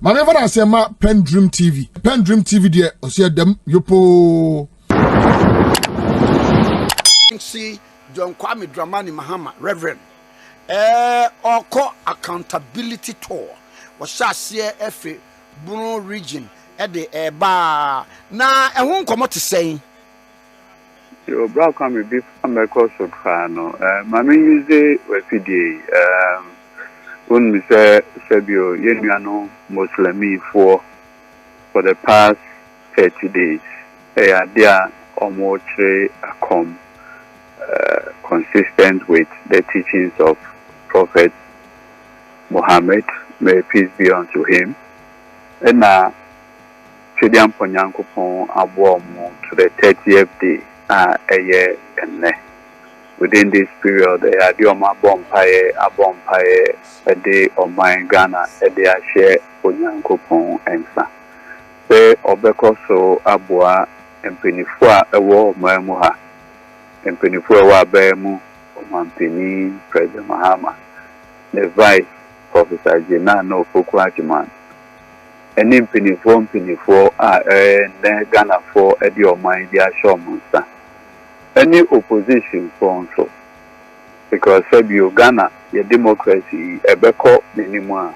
My never say ma PENDREAM TV. PENDREAM TV there. Osia dem yopo. See John Kwame Dramani Mahama, Reverend. Oko accountability tour. Was here Efe Bruno region at the bar. Now I won't come out to say. Your brother come before my course of Fano. Mammy use the PDA. When we say Sebio, Yenuano Muslimi for the past 30 days. They are there almost consistent with the teachings of Prophet Muhammad, may peace be unto him. And now, Chidian Ponyankupon Abuomo to the 30th day, a year and within this period, they had Yoma Bompaye, a Bompaye, a day of my Ghana, a day I share Ponyankupon and Sa. Say Obekoso Abua and Penifua, a war Mamuha, and Penifua Bemu, Mampini, President Mahama, the Vice Professor Jenano Fukwajiman. And in Penifo, Ghana for a deal of mine, the Ashomunsa. Any opposition for so because Sabio Ghana, your democracy, a beko minima,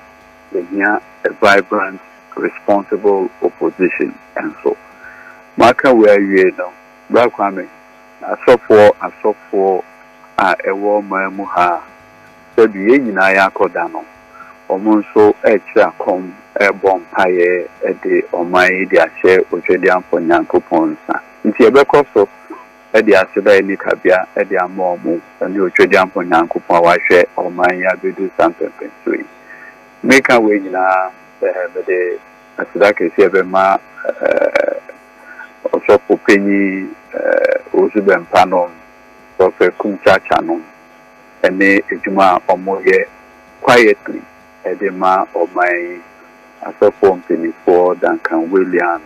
a vibrant, responsible opposition, and so. Marka where you know, Black Kwame, I saw for a war Mamuha, Sabio Yinaya Kodano, Omonso, Echa com, a bompaye, a day or my idea share, Ochedian Ponyanko Ponsa. Into a bekoso. Edi asida ni kabia edi amomu and you trade for Yanko Power share or my yabidu something pensui. Make a way na the asida kesebema also for penny Ozuben Panon, Prophet Kuncha Chanon, and ne ejuma omoye quietly edema or my asopon penny for Duncan William.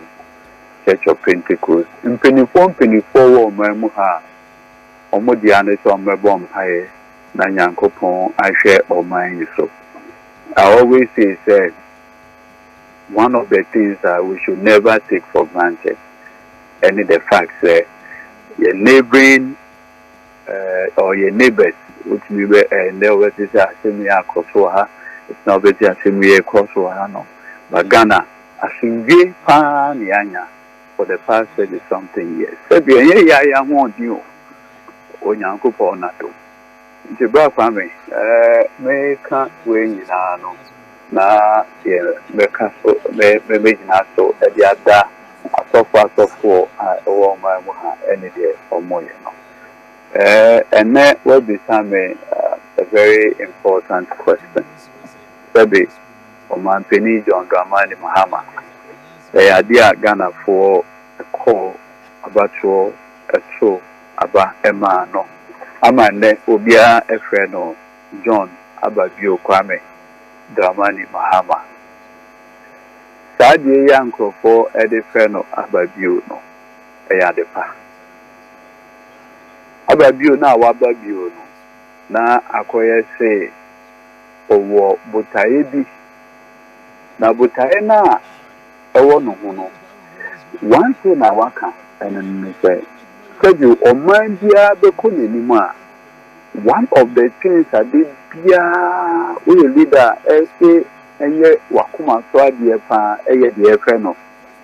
Church of Pentecost. In penny 4 Mamuha, Omodianis on my bompire, Nanyankopon, I share all mine so. I always say, one of the things that we should never take for granted, any the facts that your neighboring or your neighbors, which we were never is a similar Kosoha, it's not better a similar Kosoha, but Ghana, a single pan yanya. For the past 30 something years. I want you. Onyanko Ponato. The Black family, make win na make so at the other, so far so for any day or more. And that will be a very important question. Baby, Oman Penny John Dramani Mahama. The idea Ghana for a call about a show about Emma no. Amane Obia Efreno John Ababio Kwame Dramani Mahama. Sadie Yanko for Edefreno Ababio no. Ayadepa. Ababio na Wababio no. Na akoye say owo butaebi. Na butae na no. One thing I work and then say, you or mind dear Bekuni anymore. One of the things I did, we leader, SA, and yet Wakuma Swadi, a dear friend of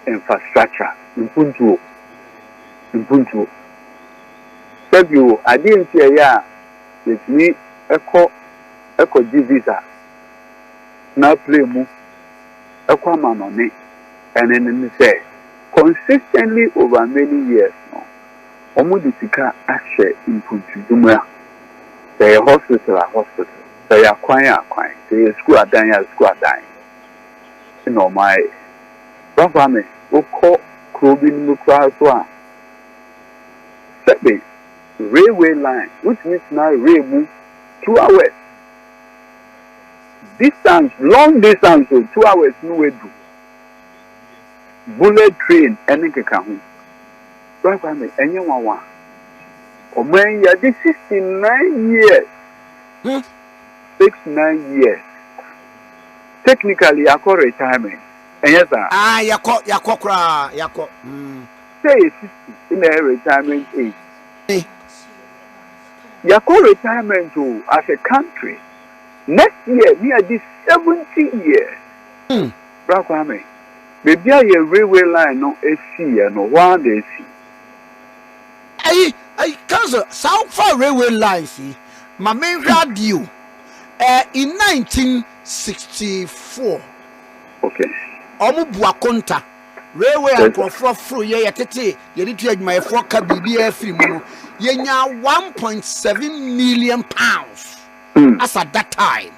infrastructure in Puntu. Said you, I didn't say, yeah, it's me, Echo Visa. Now play move, Echo man on it. And then say, consistently over many years now, Omudisika Ashe in Puntu. They are hospital, they are quiet, they are school dying. You know, my brother, who call Krobin Mukraswa. Second, railway line, which means now railway 2 hours. Distance, long distance, so 2 hours, no way do. Bullet train, any kekahu. Brother, anyone. Oh man, yeah, this 69 years. 69 years. technically I call retirement. And yes, sir. Yako. Say 60 in a retirement age. Eh. You call retirement to as a country. Next year, near this 70 years. Brakwame, maybe I a railway line no AC no one they see. I cancel South Far Railway Line. See, my main radio in 1964. Okay. Omu Buakonta railway and for ye tete ye need to my for BBA free mono ye nya 1.7 million pounds as at that time.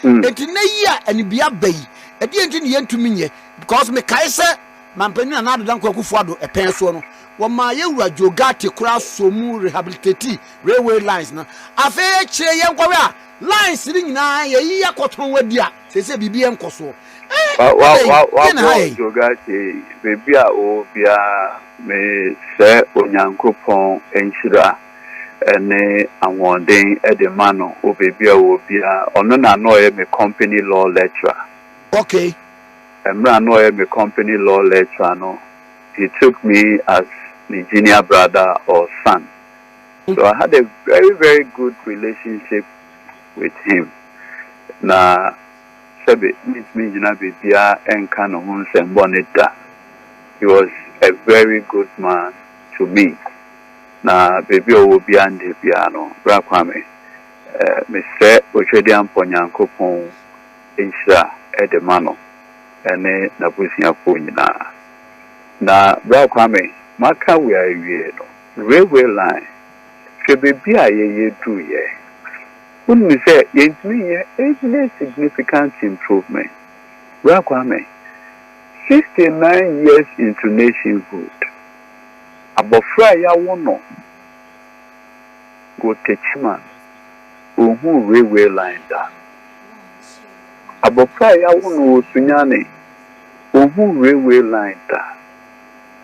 Et in a year and be a bay. At the end in to me because me kaise mampeni another than Kwakufuado a pension. One my jogati cross so mu rehabilitate railway lines now. A fair chair young lines sitting na ye cotton with dia. Say BBM Koso. Jogati baby obia me se onyankopon enhyira ene awondin edemano baby obia ono na no me company law lecturer. Okay. Emra no me company law lecturer no. He took me as the junior brother or son. So I had a very, very good relationship with him. Na sebe meet me jina bibia enka no ho nsem bonita. He was a very good man to me. Na baby obi ande bia no bra kwame me se otwedi amponyankopon enhira edemano ene na busia ko nyina. Na bra kwame maka we are no railway line she baby aye do ye when we say yentimi ye significant improvement. Bra kwame 69 years into nationhood abofra ya wono go techman ohu railway line da abofra ya wono osunyane ohu railway line da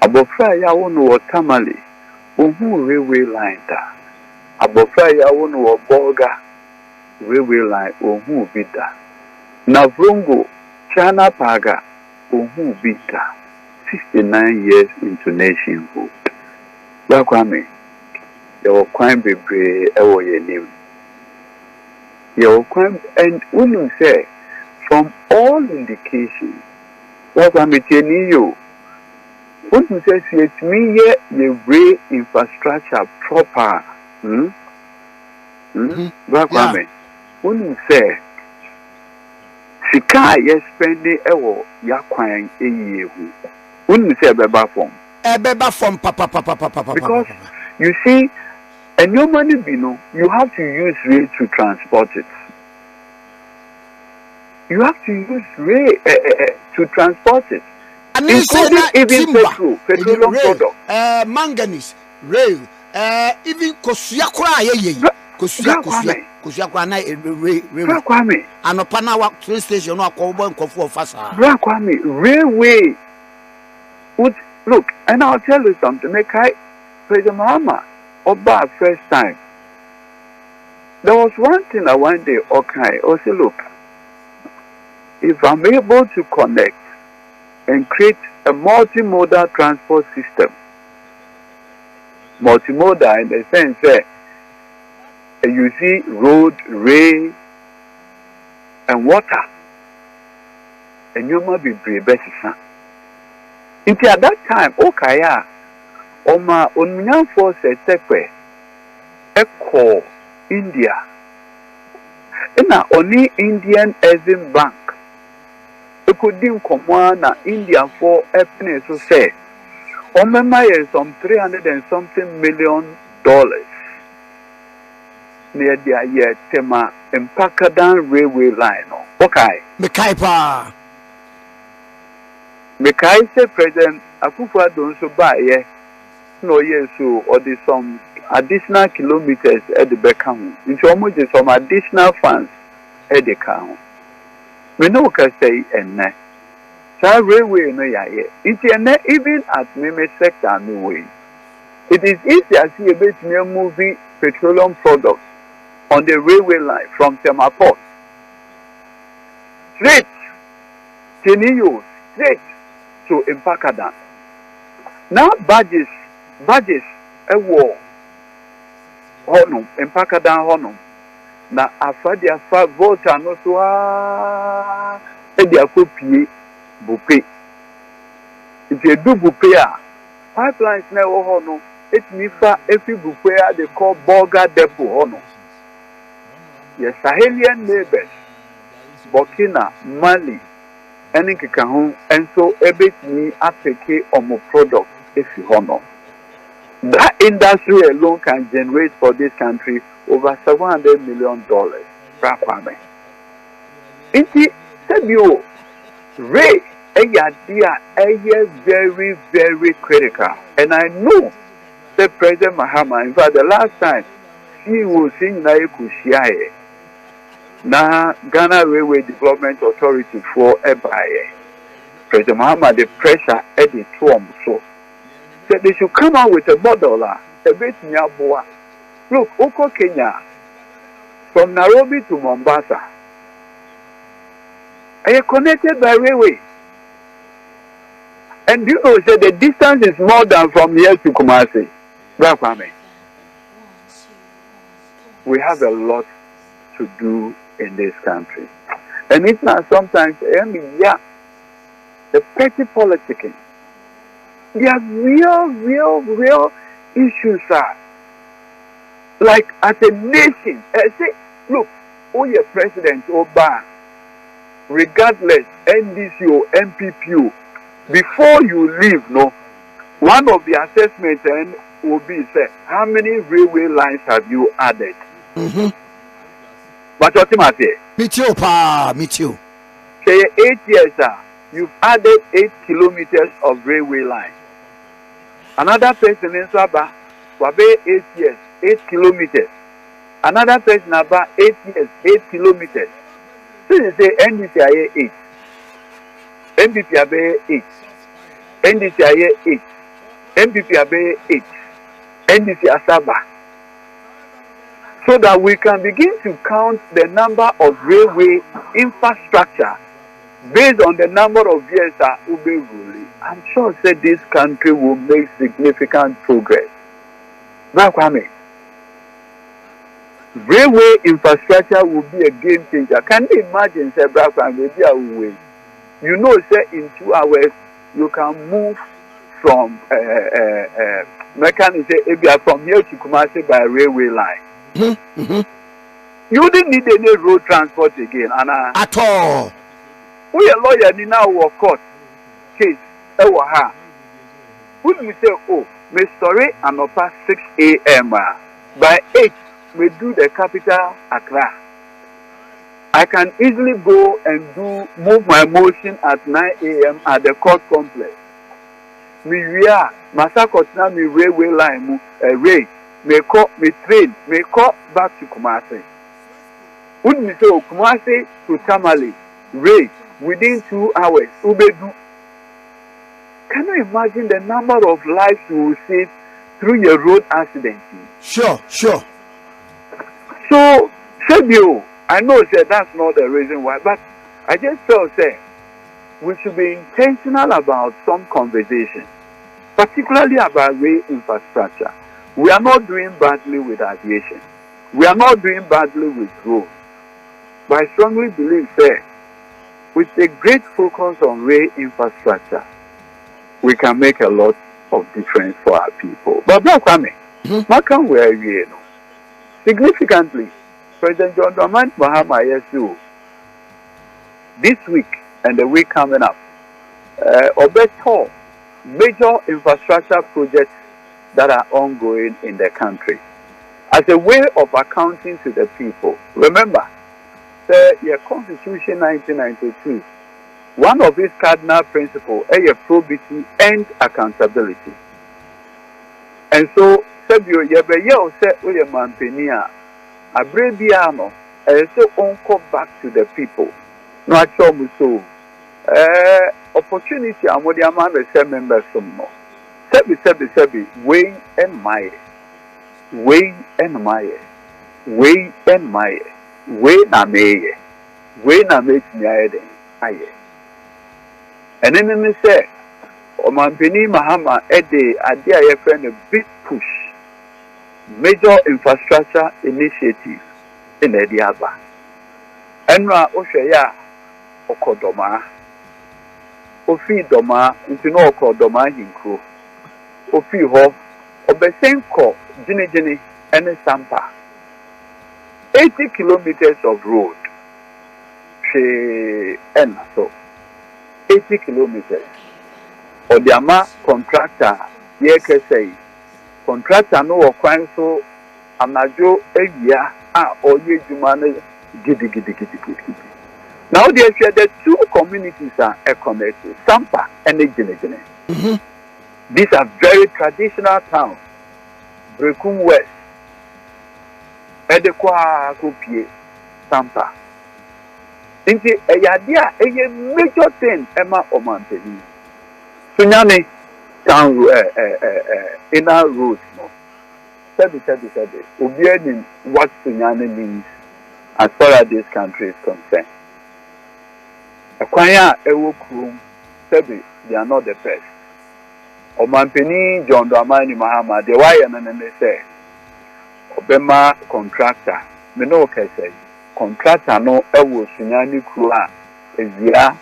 abofra ya wono otamale ohu railway line da abofra ya wono oboga railway line ohu bida na vrongo chana paga ohu bida 69 years into nationhood. Bakwame your crime bebre ewo ye nim your crime and when you say from all indications Bakwame tieni yo when you say it me ye rail infrastructure proper Bakwame when you say sika ye spend ewo ya kwan eyehu when you say beba form because you see and your money bino you have to use rail to transport it. You have to use rail to transport it. And including even timber, petroleum product. Manganese, rail, even kosuakura ye. Kosuakura na rail. Kwame. Anopana wa train station no akobo nkofo fasa. Kwame, railway. Look, and I'll tell you something. President Mahama, Oba first time. There was one thing I one day, okay, I say, look, if I'm able to connect and create a multimodal transport system, multimodal in the sense that you see road, rail, and water, and you might be brave. Until at that time, okay, Oma Onyan Force Sekwe, Echo, India, and only Indian Exim Bank. It could dim na India for happiness to say, Omema is some $300 and something million near the year Tema and Pakadan railway line. Okay, Mekaipa. Mekai say President Akufo-Addo so buy no yes so or the some additional kilometers at the back home. Into almost some additional funds at the count. We know can say and so railway no ya it's even at meme sector no way. It is easy as see a bit near movie petroleum products on the railway line from Tema Port straight Tiniyo straight to Impakadan. Now badges a war honum Impakadan honum. Na afadi afa volta no so e dia kopie bupe. If you do bupe a pipelines na wo ho no etimi fa efi bupe a they call Bolga Depot ho no. Yes, Sahelian neighbors Burkina, Mali, any kikahu, and so ebetimi apeke omo product if you honor. That industry alone can generate for this country over $700 million. Inti sebio Ray Eyadia very, very critical. And I know the President Mahama, in fact the last time he was in Naikushia na Ghana Railway Development Authority for Ebaye. President Mahama the pressure at the Trump so said they should come out with a model a bit nyaboa. Look, Oko Kenya, from Nairobi to Mombasa, are connected by railway. And you know, say the distance is more than from here to Kumasi. We have a lot to do in this country. And it's not sometimes, the petty politicking. There are real issues are. Like as a nation, say, look, your president, Oba, regardless, NDC or MPP, before you leave, no, one of the assessments will be, say, how many railway lines have you added? But what you say? Meet you. Say 8 years, you've added 8 kilometers of railway line. Another person in Swaba, Wabe 8 years, 8 kilometers. Another person about 8 years, 8 kilometers. So you say NDCIA 8. NDCIA 8. NDCIA 8. NDCIA 8. NDCIA Saba. So that we can begin to count the number of railway infrastructure based on the number of years that will be ruling. I'm sure that this country will make significant progress. Railway infrastructure will be a game changer. Can you imagine, say, you know, say in 2 hours you can move from from here to Kumasi by railway line. You didn't need any road transport again, Anna. At all. We a lawyer in our court case. Wouldn't we say, oh, my story Annoh-Dompreh 6 a.m. By 8 we do the capital Accra. I can easily go and move my motion at 9 a.m. at the court complex. Me Masakotna me railway line rail. Me train, me call back to Kumasi. Wouldn't we say, oh, Kumasi to Tamale, rail within 2 hours. Ubedu. Can you imagine the number of lives you will save through your road accident? Sure. So, Sebio, I know that that's not the reason why, but I just felt say we should be intentional about some conversation, particularly about rail infrastructure. We are not doing badly with aviation. We are not doing badly with roads. But I strongly believe that with a great focus on rail infrastructure, we can make a lot of difference for our people. But significantly, President John Dramani Mahama this week and the week coming up, Obeto major infrastructure projects that are ongoing in the country as a way of accounting to the people. Remember, the Constitution 1992, one of its cardinal principles is probity and accountability. And so, Sebio Yebeye o se oye mampenia abrebiano so onko back to the people. No achomu so opportunity amodi amame se members no. Sebi way and my way na me me aye. And then they say, Omampeni Mahama Ede Adia your friend a big push, major infrastructure initiative in Ediaba. Enra Oshaya Okodoma Ofi Doma into no Okodoma Hinkro Ofi Ho Obesenko Jini and Sampa 80 kilometers of road. She and so 80 kilometers. Or the ama contractor, ye can say, contractor no crime so amajo a year or ye jumane giddy. Now the two communities are connected, Sampa and Ejene. These are very traditional towns. Brekum West, Edekwa Kopie, Sampa. Inti a yadia a major thing Emma Omampeni. Sunyani town inner roads no. Sabi. Obianin what Sunyani means as far as this country is concerned. Akwanya Ewokrum Sabi, they are not the best. Omampeni John Dramani Mahama, the why and they say Obema contractor, me no say contractor no Ewo Sunyani Krua Ezia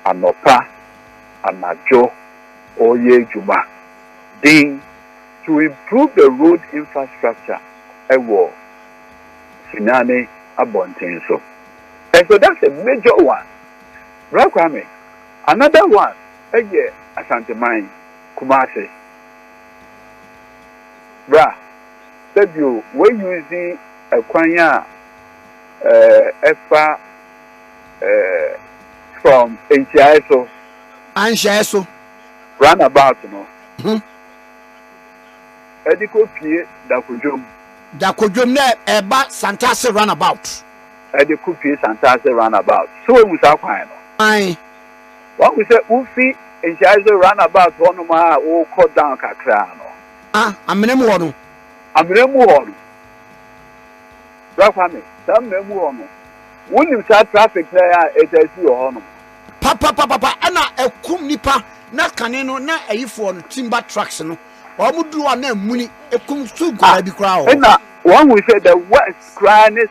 Anopa Anajo Oye Juma Ding to improve the road infrastructure Ewo Sunyani Abontenso. And so that's a major one. Rakwame. Another one, Asante Mine, Kumasi. Bra, said you, we're using a Kwanya Efa from Nchiaeso. Nchiaeso. Roundabout, you know. Ediko Pie, Dakujum ne Eba Santase roundabout. Ediko Pie Santase roundabout. So we was our kind. Aye. What we say, Ufi, Nchiaeso roundabout, one of my old cut down Kakrano. I'm Nemuano. Rakwame, some Nemuano. When you start traffic there, it is your honor. Papa, and a kum nipa, na caneno, na a phone timber trucks, no. Or would do a name money, a kum to go be crowd. And now, one we say the West crying is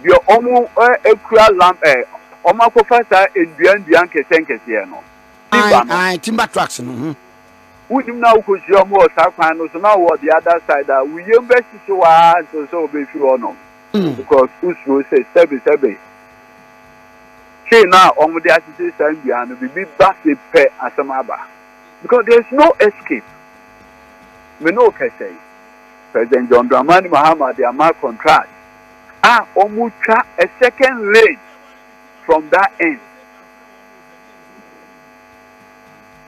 your own a crowd lamp, Omako Fata in Bianca Tenkesiano. Aye, timber trucks. Would you now push your more Sakano, so now what the other side that we invest so be sure no. Because Usro says Sebi. She now on the assistant behind the big basket pay as a maba. Because there's no escape. We know say President John Dramani Mahama, the Amar contract, almost a second lane from that end.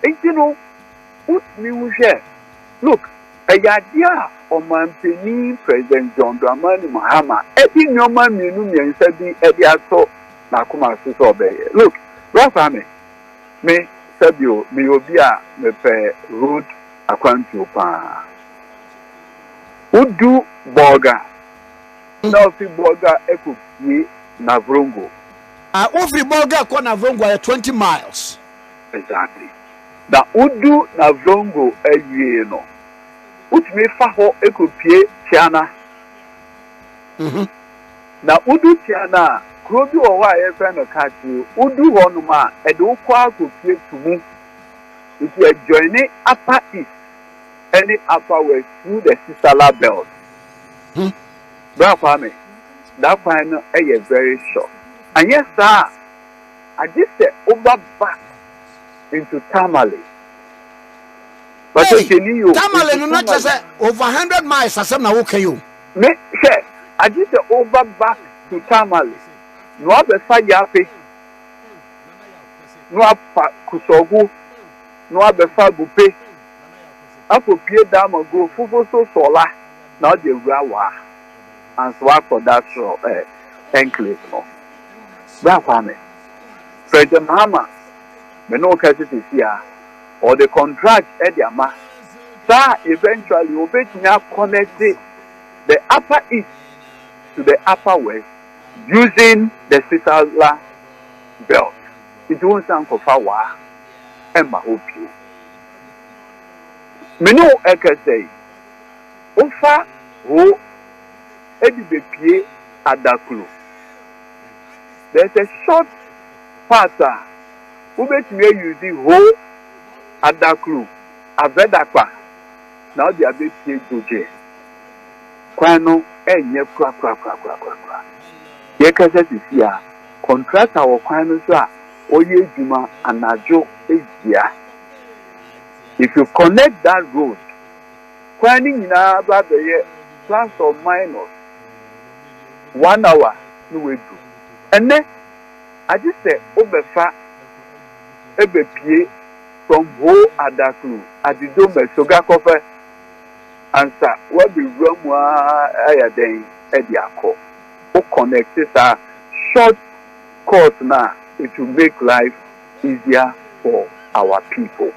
And you know, what we share? Look, a idea of Mampeni President John Dramani Mahama, every normal minimum said the Ediato Nakuma Susobe. Look, Rafame, me Sabio, me obia, me pay road Aquantupa. Udu Boga. Now, if Boga Ekupi Navrongo. Ofi Boga Navrongo 20 miles. Exactly. Na Udu Navrongo no. Utme faho Ekupi Tiana. Na Udu Tiana, Krobi or friend of Katu, Udu Honuma, Edokwa Kupi to me. If you are joining Upper East, any upper way through the Sisala belt. Brother, that one is very short. And yes, sir, I just said over back into Tamale. But hey, Tamale, no, not just over 100 miles. I said, now, okay, you. Me, I just said over back to Tamale. No other Fayape, no Apa Kusogu, no other Fabupe. Apo pie dam go fufu so sola na de wura and swap for that show enclave no bra kwame President Mahama me no ka sit here or the contract e dia ma sa eventually obetnya connect the upper east to the upper west using the Sisala belt it won't sound kofa Emma hope you. Menu eke say, Ofa ho Edudzi adakulu. There's a short part who bet me using ho adakulu avedakwa. Now they are being Edudzi. Kwano enye kwa. Yekese sisia contractor wo kwano so a oye juma anajo ejia. If you connect that road, kwani nyina ba be plus or minus 1 hour no we do. And then I just say obefa ebepie from ho adaklu adido mesoga kofe answer what be wrong ayaden ediako o connect a short cut now it will make life easier for our people.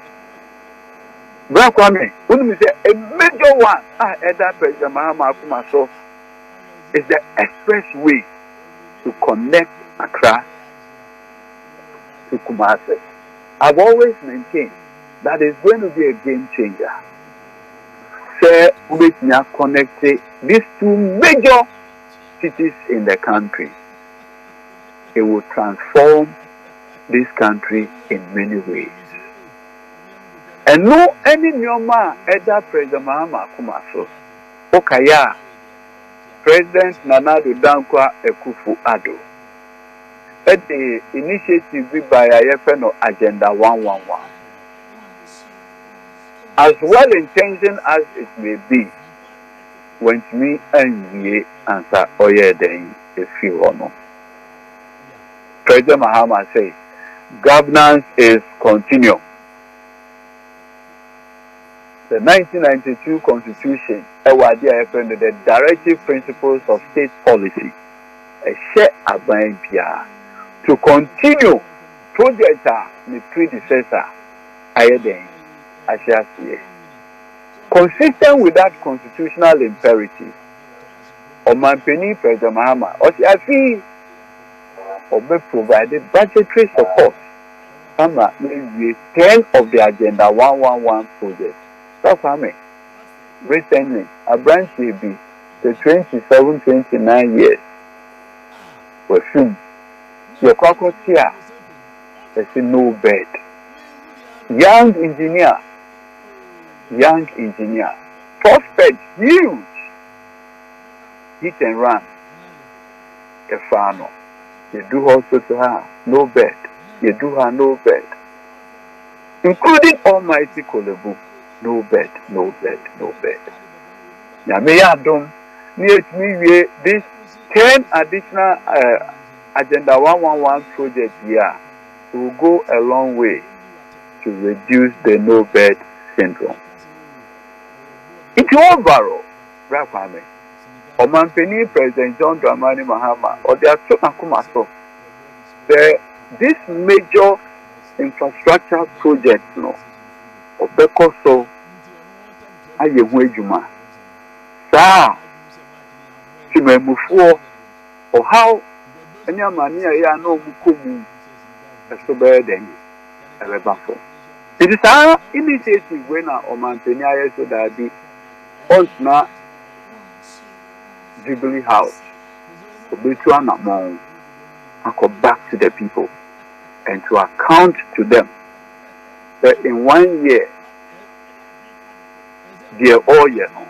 Bra Kwame, when we say a major one, Edda President Mahama Akumaso is the expressway to connect Accra to Kumasi. I've always maintained that it's going to be a game changer. Say, we now connect these two major cities in the country. It will transform this country in many ways. And no any nyoma Edda President Mahama Akumaso Okaya President Nana Dankwa Akufo-Addo at the initiative by IFNO Agenda 111. As well intentioned as it may be, when me and ye answer oye then if you honor. President Mahama says governance is continuum. The 1992 Constitution, the Directive Principles of State Policy, a share abaya to continue project the predecessor, Ayeden Ashasie. Consistent with that constitutional imperative, Omanpeni President Mahama, Osiafi, provided budgetary support. Maybe 10 of the Agenda 111 projects. That's how many. Recently, a branch will be the 27-29 years. We're soon. Your cockroach here, there's no bed. Young engineer, prospect huge. Hit and run. A farmer. You do also to her, no bed. You do her no bed. Including Almighty Kolebu. No bed. Yameyadum, near me, this 10 additional Agenda 111 projects here will go a long way to reduce the no bed syndrome. It's overall, Rafame, Omanpeni President John Dramani Mahama, or the Akumaso, this major infrastructure project, no. Obekoso ayehwejuma sa timemufuo or how any mania ya no mukumu esobeden elebafo. It is our initiative when Omanpeni ayeso that be na Jubilee House obetu anamon go back to the people and to account to them that in 1 year, they all year no,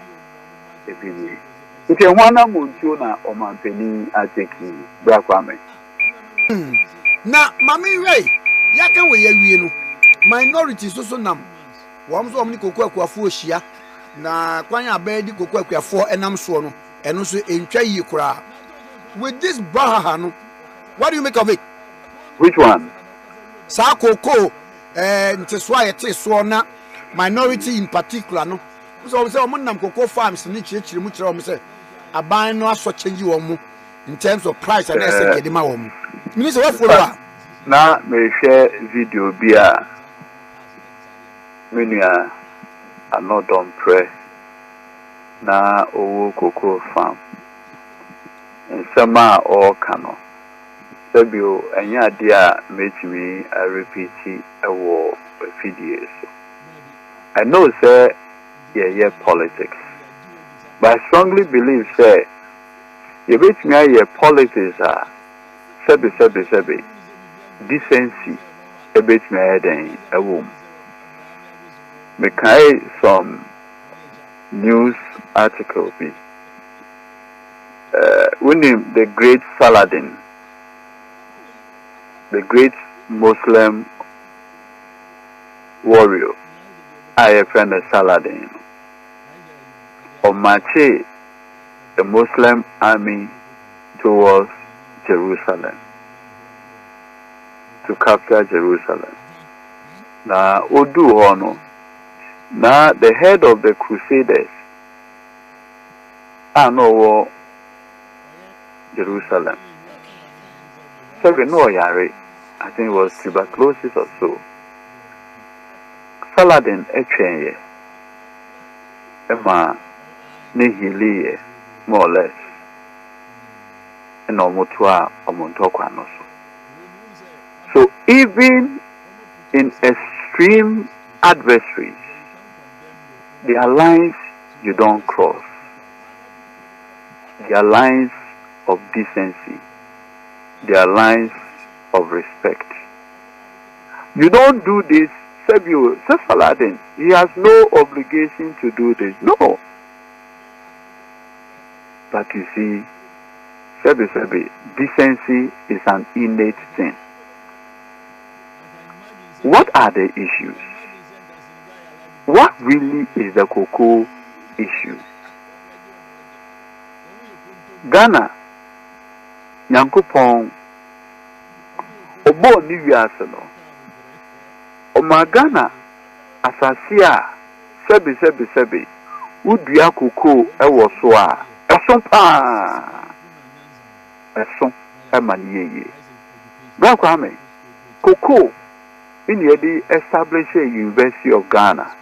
if you want to Montuna or Mampeni, I take you, Brakwame. Now, Mammy Ray, Yakan we know minorities also nam. Wams omni kokwa fushia, na kwanya bedi kokwa for enam sono, and also in Chay Kura. With this Bahano, what do you make of it? Which one? Sakoko. And that's why it is so minority in particular. No, so we say, Omunam cocoa farms in each much say, a buy no so change you in terms of price and essence. Minister, what for now may share video beer. Minia Annoh-Dompreh na owo cocoa farm. And some or cano. Sebio enya dia make me repeat a war videos. I know say yeah politics. But I strongly believe say you make me politics sebi decency a bit me head a womb. Me some news article be winning the great Saladin, the great Muslim warrior, I friend of Saladin, or march the Muslim army towards Jerusalem to capture Jerusalem. Now, Odu Hono, now the head of the Crusaders, Annoh Jerusalem. So we know Yari, I think it was tuberculosis or so. Saladin Echenye, Emma Nihili, more or less, and Omotua Omontokwa. So even in extreme adversaries, the lines you don't cross, the lines of decency, the lines of respect. You don't do this. Sebio, Saladin, he has no obligation to do this. No. But you see, Sebi, decency is an innate thing. What are the issues? What really is the cocoa issue? Ghana, Nyankopon, Obo ni wiase no. Oma Ghana asasia sebi udua cocoa ewo so a eson pa eson emaniye. Bra kwame cocoa in the establish a University of Ghana.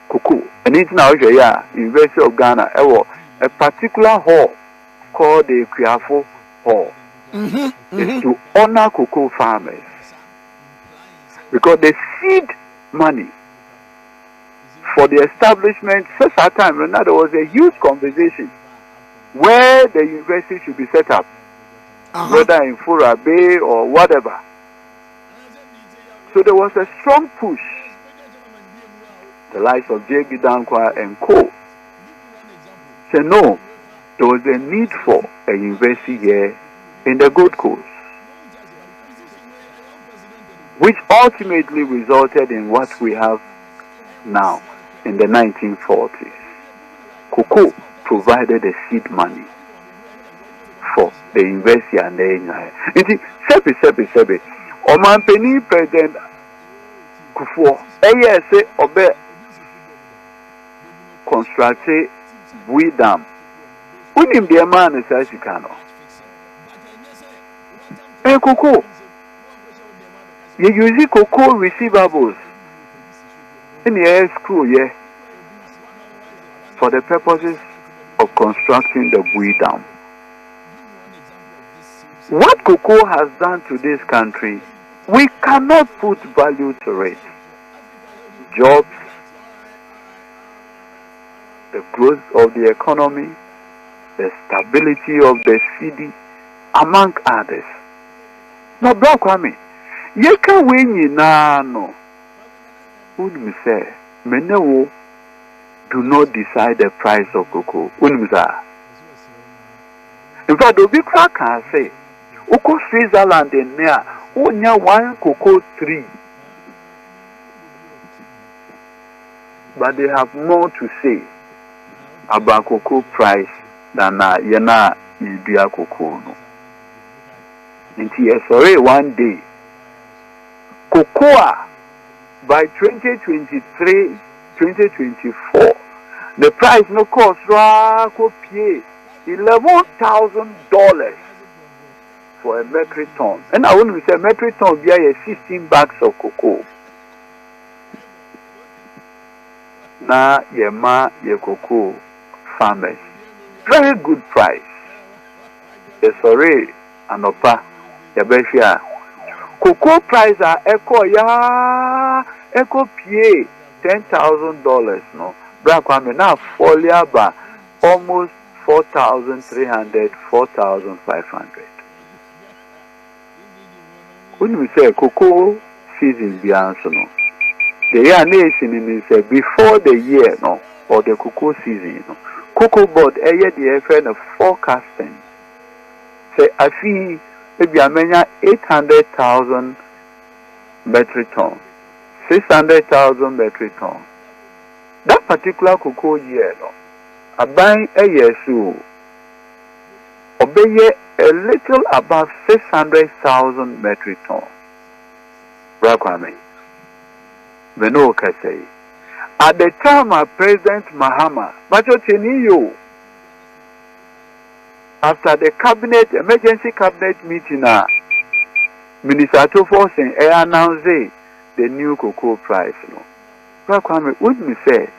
Cocoa. And it's now University of Ghana. A particular hall called the Kriafo Hall is to honor cocoa farmers. Because the seed money for the establishment, first time, there was a huge conversation where the university should be set up, whether in Fura Bay or whatever. So there was a strong push. The likes of J.B. Dankwa and Co. said no, there was a need for a university here in the Gold Coast, which ultimately resulted in what we have now in the 1940s. Cocoa provided the seed money for the university and the Sebi. Oman Penny President Kufo, say obe constructed Bui Dam. Unim the man is as you can. Cocoa. You use cocoa receivables in the air screw, yeah, for the purposes of constructing the Bui Dam. What cocoa has done to this country, we cannot put value to it. Jobs, the growth of the economy, the stability of the city, among others. Now, Black Kwame, you can win no. Wouldn't say, Menewo do not decide the price of cocoa. Wouldn't say. In fact, the big crack can say, Uko Switzerland in there, onya one cocoa tree. But they have more to say about cocoa price than yena idua cocoa no. Until sorry one day, cocoa by 2023, 2024, the price no cost $11,000 for a metric ton. And I want to say metric ton be 16 bags of cocoa. Na yema ye cocoa farmers. Very good price. Sorry, anopa yabeshia cocoa price echo ya echo pie $10,000 no bra kwame na folia ba almost 4,300 4,500 when we say cocoa season be answer no the year nation is before the year no or the cocoa season no cocoa board the FN of forecasting say I feel maybe amenya 800,000 metric ton 600,000 metric ton that particular cocoa year no aban year so obey a little above 600,000 metric ton Brakwame Beno say at the time of President Mahama but you after the cabinet emergency cabinet meeting Minister Toforsen announced the new cocoa price no Brakwame would me say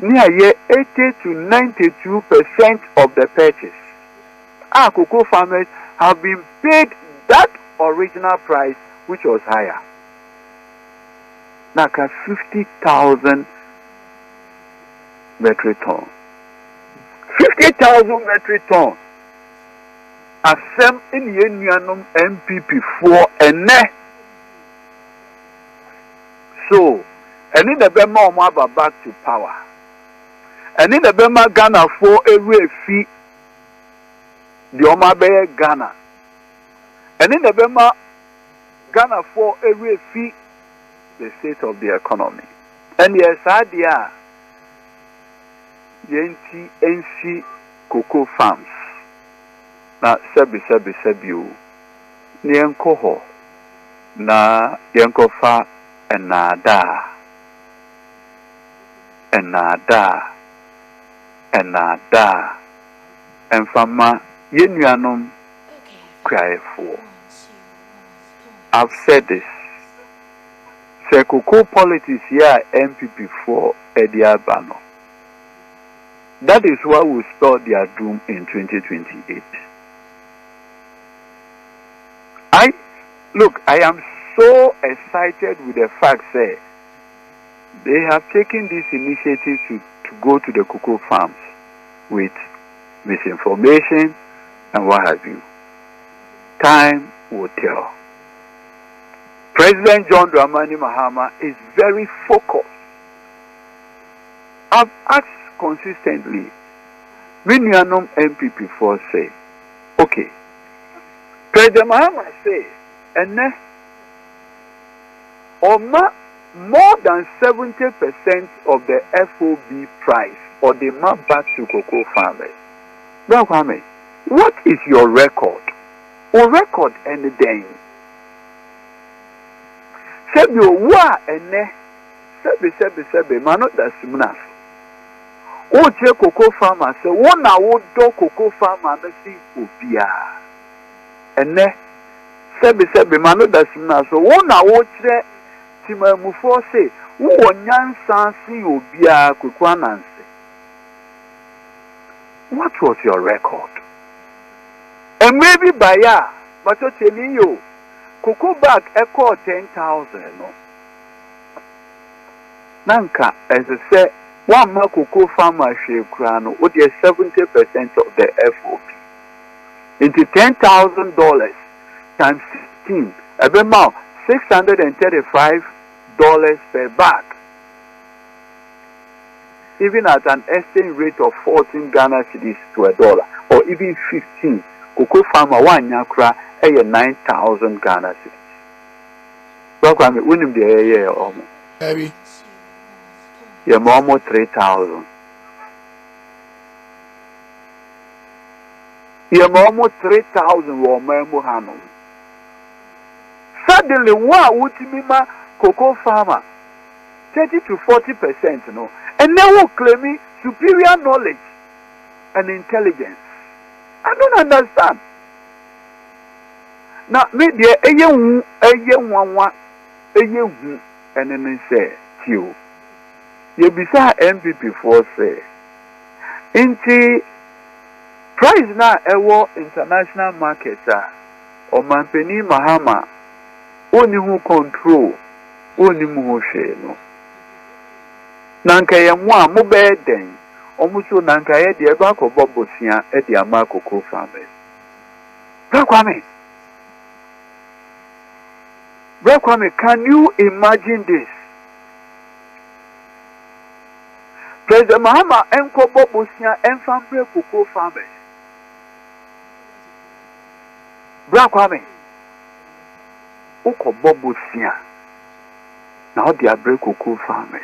near 80 to 92% of the purchase our cocoa farmers have been paid that original price which was higher. Now 50,000 metric ton. 50,000 metric ton. Asem in Yenyanum MPP for ene. So, and in the Bema Omaba back to power. And in the Bema Ghana for every fee the Omabe Ghana. And in the Bema Ghana for every fee the state of the economy. And yes, idea Yenti NC cocoa farms. Na sebi Nienkoho na Yenkofa enada Enfama Yenuanum cry for. I've said this. Say cocoa politics here MPP for Ediabano. That is why we spell their doom in 2028. I am so excited with the fact that they have taken this initiative to go to the cocoa farms with misinformation and what have you. Time will tell. President John Dramani Mahama is very focused. I've asked consistently, Minyanum MPP for say, okay, President Mahama say, and more than 70% of the FOB price or the map back to cocoa farmers. Now, what is your record? Or record anything? Sebi wa ene sebi mano da simnas. O che cocoa farmer se wona wo do cocoa farmer na si obia. Ene sebi mano da simnas so wona wo kire timamufo se wo nyansa si obia cocoa nanse. What was your record? And maybe by ya, but I'm telling you, cocoa bag echo 10,000 no. Nanka, as I say, one more cocoa farmer share crown would be 70% of the FOP. Into $10,000 times 16, about $635 per bag. Even at an exchange rate of 14 Ghana cedis to $1, or even 15, cocoa farmer one yakra 9,000 Ghana cedis. So I mean, when the year almost. Heavy. You're almost 3,000. You're almost 3,000 Mahama. Suddenly, what would be my cocoa farmer? 30 to 40%, no, and they will claim superior knowledge and intelligence. I don't understand. Now, maybe a young and then say, you be MPP for say, in the price now, international markets Omampeni Mahama, only who control, only who share no. Nankaya mwa mubeden, omuso nankaya di ebako bobosia edi amako ko farmers. Brakwame, can you imagine this? President Mahama enko bobosia enfambre cocoa farmers. Brakwame, uko bobosia na odi abre cocoa farmers.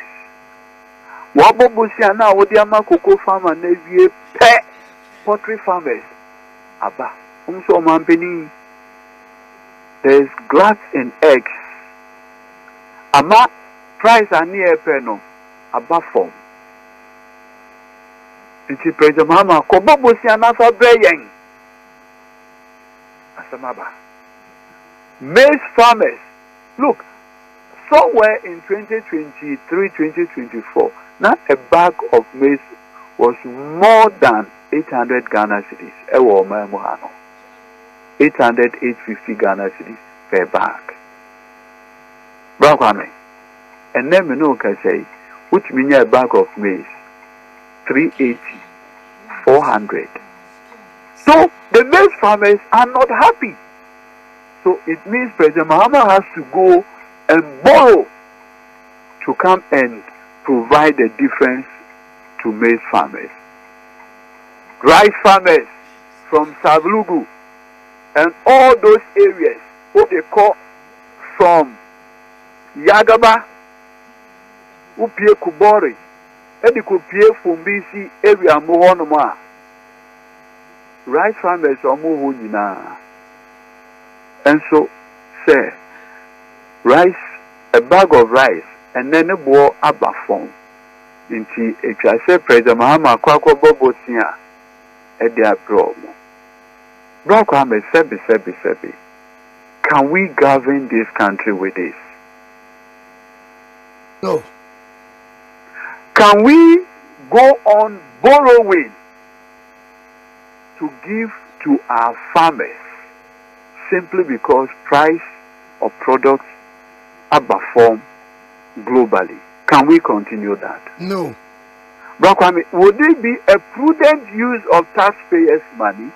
Wa bobosia na odi ama cocoa farmer na wie pe poultry farmers. Aba, umso mampeni. There's glass in eggs. Ama price are near peno above form. Inti President Mahama kobobo si anafa breyen. Asamaba. Maize farmers. Look, somewhere in 2023-2024, now a bag of maize was more than 800 Ghana cedis. Ewo Mahama. 800, 850 Ghana cedis per bag. Brakwame. And then we know can say, which means a bag of maize, 380, 400. So the maize farmers are not happy. So it means President Mahama has to go and borrow to come and provide the difference to maize farmers. Rice farmers from Savlugu and all those areas, what they call from Yagaba, Upie Kubori, Edikupie Fumbisi area Mohonoma. Rice farmers are Mohunina. And so, say, rice, a bag of rice, and then a bowl abba phone. Inti, if I say President Mahama Kwako Bobosia, at their problem. Brakwame, sebi. Can we govern this country with this? No. Can we go on borrowing to give to our farmers simply because price of products are performed globally? Can we continue that? No. Brakwame, would it be a prudent use of taxpayers' money?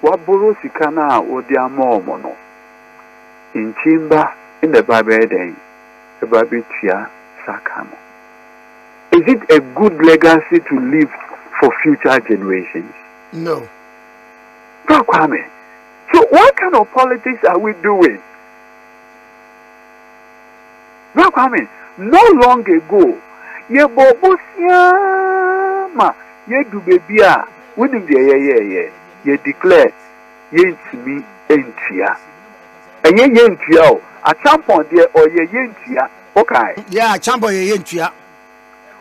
Waboro sikana odiamo mono. In Chimba, in the Bible, the Bible tia sakamo. Is it a good legacy to leave for future generations? No. Brakwame, so what kind of politics are we doing? Brakwame, no long ago, ye bobosia ma ye do bebia wouldn't be ye declare ye to me entia. And ye yentia at some point there or ye yentia. Okay. Yeah, champo ye yentia.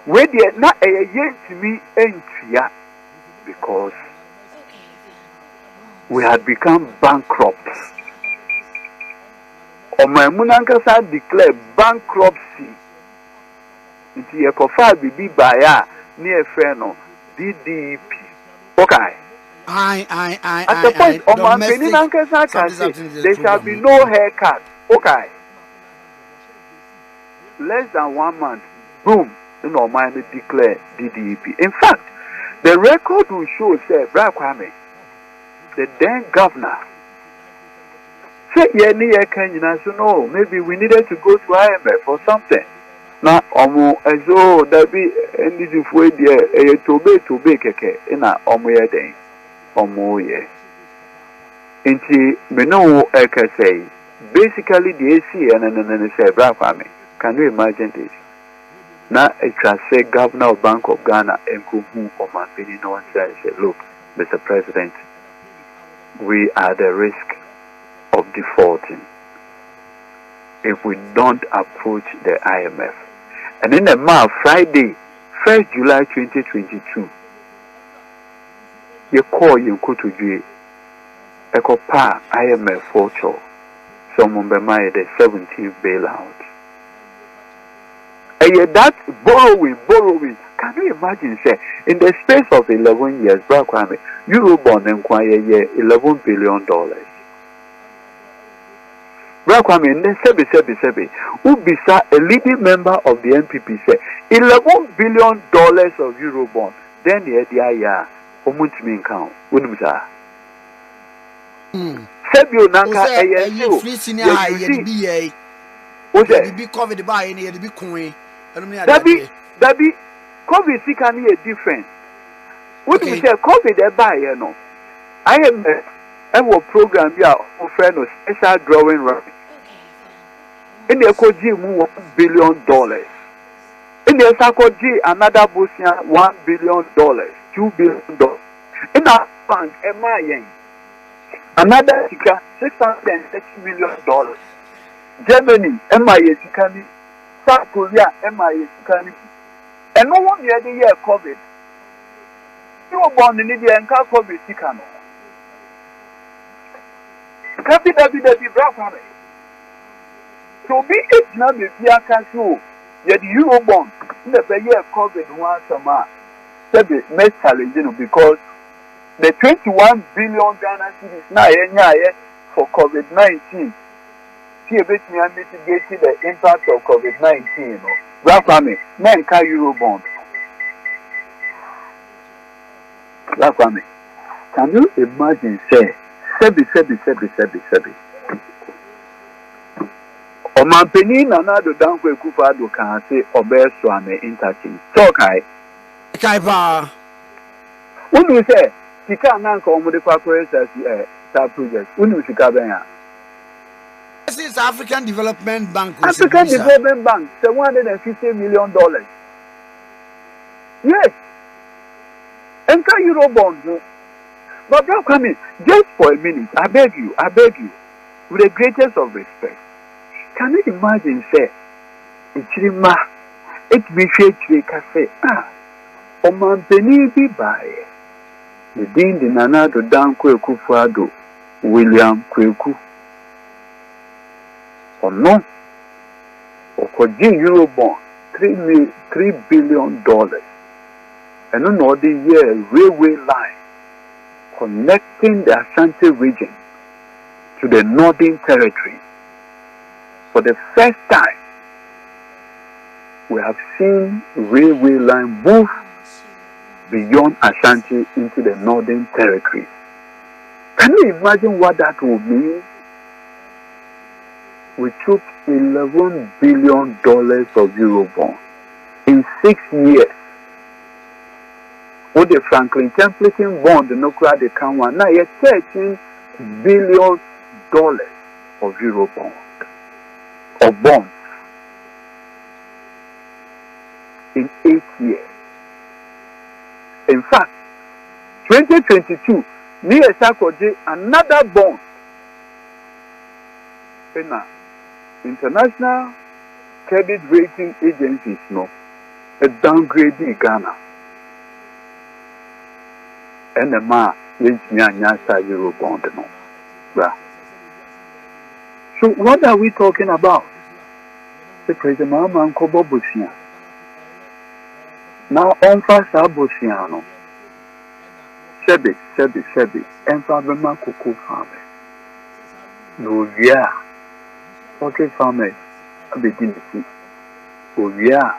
Where there not a yen to me entia because we had become bankrupt. Or my Munankasa declared bankruptcy. It's a cofa bibi baya near Feno DDP. Okay. At the point of my Munankasa can say there shall be no haircut. Okay. Less than 1 month, boom, you know, mind declare DDP. In fact, the record will show, say, Brakwame, the then governor, say, no, maybe we needed to go to IMF or something. Now, as though there be any if we there, to be keke, in a day, ye. Inti, me know, I can say, basically, the AC and say, Brakwame, can you imagine this? Now, it can say, Governor of Bank of Ghana, and Kuhu, or my opinion, no one says, look, Mr. President, we are at the risk of defaulting if we don't approach the IMF. And in the month, Friday, 1st July 2022, you call you go to G. Echo Pa IMF Forcho, someone by my the 17th bailout. That borrowing. Can you imagine, say, in the space of 11 years, Eurobond inquire $11 billion. Ubisa, a leading member of the NPP, say $11 billion of Eurobond. Then the idea, Omuntmin count, Unumsa. Sebio Nanka, free senior high, BA. Be covered by any of the big coin. Dabi, COVID can be a difference. What do you say? COVID, buy, you know. I am a program here, friend of special drawing right. In the Koji, $1 billion. In the Sakoji, another Bosnia, $1 billion, $2 billion. In our bank, MIA, another $630 million. Germany, MIA, South Korea, MIA, and no one had the year COVID. You were born in India and COVID, Sikano. Kabi Brown. So be it now the Piaka show, yet the Eurobond, in the year COVID once a month, most challenging because the 21 billion Ghana cedis now for COVID-19. See a bit mitigating the impact of COVID-19. Rakwame, men can Eurobond. Rakwame, can you imagine, say, Sebi. Omampeni Annoh-Dompreh Akufo-Addo can say Obesuame interchange. Talk I. Kaipa. When you say, Tika Nanka Omude Pakore Star Project, when you see Kabenya. This is African Development Bank. African Development Bank, $750 million. Yes. And can Eurobond. But now come in, just for a minute, I beg you, with the greatest of respect. Can you imagine, say, Ichirima, it be shake say, Omampeni be by the Dean de Annoh-Dompreh Akufo-Addo, William Kweku. Or no, or Koji Eurobond, $3 billion. And on all the year railway line connecting the Ashanti region to the Northern Territory. For the first time, we have seen railway line move beyond Ashanti into the Northern Territory. Can you imagine what that would mean? We took $11 billion of Eurobond in 6 years. With the Franklin Templeton bond, the Nokra de Kanwa, now you $13 billion of Eurobond. Of bonds in 8 years. In fact, 2022, near Sakoji, another bond in international credit rating agencies, no, a downgrading Ghana. And the man is Nyanyasa Eurobond, no. So what are we talking about? The President Mahama and Kobo Busia. Now on fast Abosiano. Sebi, Empa Bema Kuku farmer. No, yeah. Poultry farmers, Abedinity. Oh, yeah.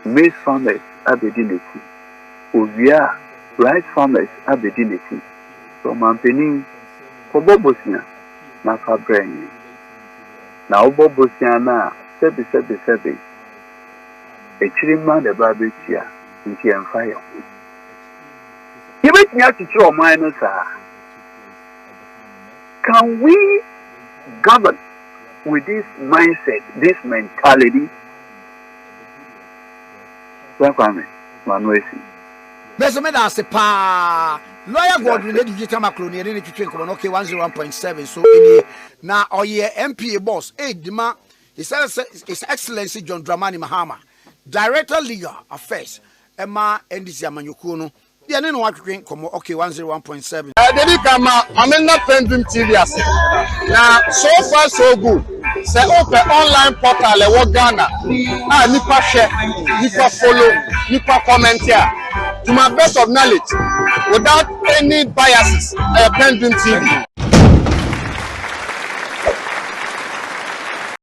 Maize farmers, Abedinity. Oh, yeah. Rice farmers, Abedinity. From Ampeni, Kobo Busia, Nafa Brain. Now, Bobosiana, Sebi. A chilling the barbetia, in tea and fire. You make me have to show minus. Can we govern with this mindset, this mentality? Welcome, Manuesi. Besomeda se pa lawyer Godwin Edudzi Macron ne twetwe nkomo okay 101.7 so any na oye MPA boss Dima His Excellency John Dramani Mahama Director Legal Affairs Emma NDC Amanyuku no deɛ ne no watwetwe nkɔmmɔ okay 101.7 Dedi kama amena PENDREAM TV ase na so far so good say open online portal e Ghana nipa share nipa follow nipa comment here to my best of knowledge without any biases PENDREAM TV